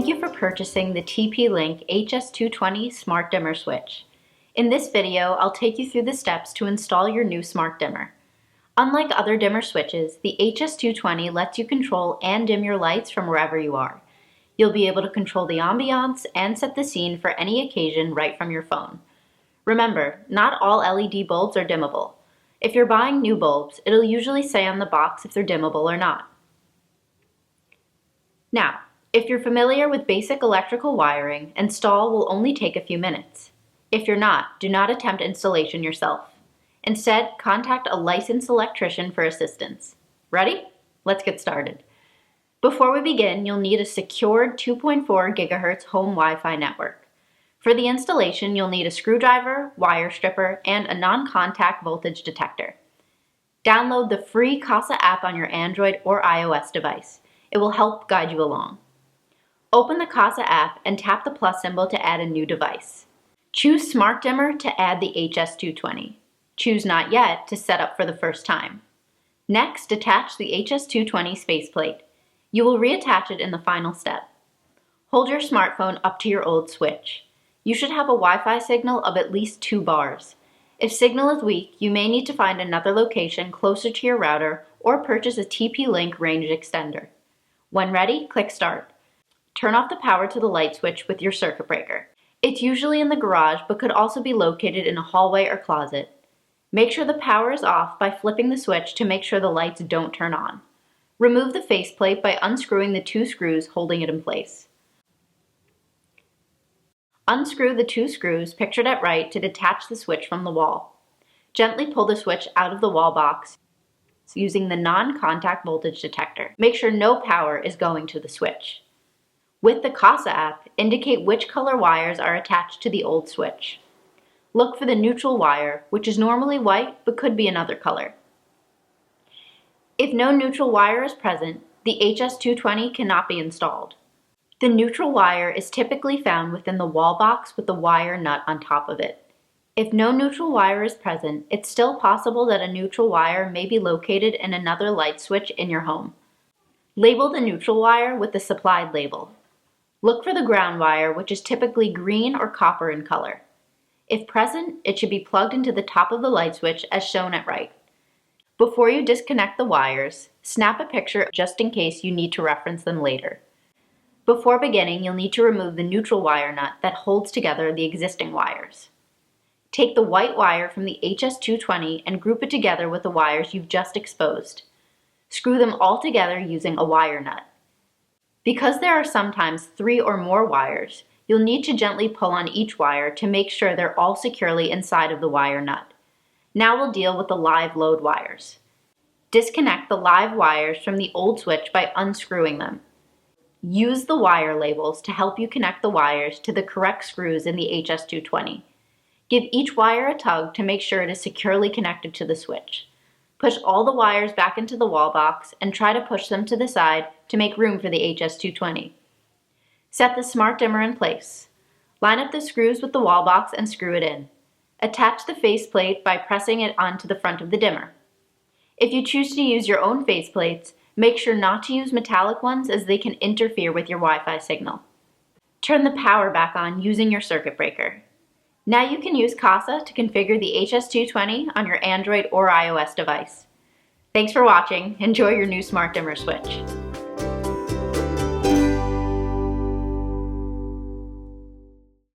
Thank you for purchasing the TP-Link HS220 Smart Dimmer Switch. In this video, I'll take you through the steps to install your new smart dimmer. Unlike other dimmer switches, the HS220 lets you control and dim your lights from wherever you are. You'll be able to control the ambiance and set the scene for any occasion right from your phone. Remember, not all LED bulbs are dimmable. If you're buying new bulbs, it'll usually say on the box if they're dimmable or not. Now, if you're familiar with basic electrical wiring, install will only take a few minutes. If you're not, do not attempt installation yourself. Instead, contact a licensed electrician for assistance. Ready? Let's get started. Before we begin, you'll need a secured 2.4 GHz home Wi-Fi network. For the installation, you'll need a screwdriver, wire stripper, and a non-contact voltage detector. Download the free Kasa app on your Android or iOS device. It will help guide you along. Open the Kasa app and tap the plus symbol to add a new device. Choose Smart Dimmer to add the HS220. Choose Not Yet to set up for the first time. Next, attach the HS220 faceplate. You will reattach it in the final step. Hold your smartphone up to your old switch. You should have a Wi-Fi signal of at least 2 bars. If signal is weak, you may need to find another location closer to your router or purchase a TP-Link range extender. When ready, click Start. Turn off the power to the light switch with your circuit breaker. It's usually in the garage but could also be located in a hallway or closet. Make sure the power is off by flipping the switch to make sure the lights don't turn on. Remove the faceplate by unscrewing the 2 screws holding it in place. Unscrew the 2 screws pictured at right to detach the switch from the wall. Gently pull the switch out of the wall box using the non-contact voltage detector. Make sure no power is going to the switch. With the Kasa app, indicate which color wires are attached to the old switch. Look for the neutral wire, which is normally white but could be another color. If no neutral wire is present, the HS220 cannot be installed. The neutral wire is typically found within the wall box with the wire nut on top of it. If no neutral wire is present, it's still possible that a neutral wire may be located in another light switch in your home. Label the neutral wire with the supplied label. Look for the ground wire, which is typically green or copper in color. If present, it should be plugged into the top of the light switch as shown at right. Before you disconnect the wires, snap a picture just in case you need to reference them later. Before beginning, you'll need to remove the neutral wire nut that holds together the existing wires. Take the white wire from the HS220 and group it together with the wires you've just exposed. Screw them all together using a wire nut. Because there are sometimes 3 or more wires, you'll need to gently pull on each wire to make sure they're all securely inside of the wire nut. Now we'll deal with the live load wires. Disconnect the live wires from the old switch by unscrewing them. Use the wire labels to help you connect the wires to the correct screws in the HS220. Give each wire a tug to make sure it is securely connected to the switch. Push all the wires back into the wall box and try to push them to the side to make room for the HS220. Set the smart dimmer in place. Line up the screws with the wall box and screw it in. Attach the faceplate by pressing it onto the front of the dimmer. If you choose to use your own faceplates, make sure not to use metallic ones as they can interfere with your Wi-Fi signal. Turn the power back on using your circuit breaker. Now you can use Kasa to configure the HS220 on your Android or iOS device. Thanks for watching. Enjoy your new smart dimmer switch.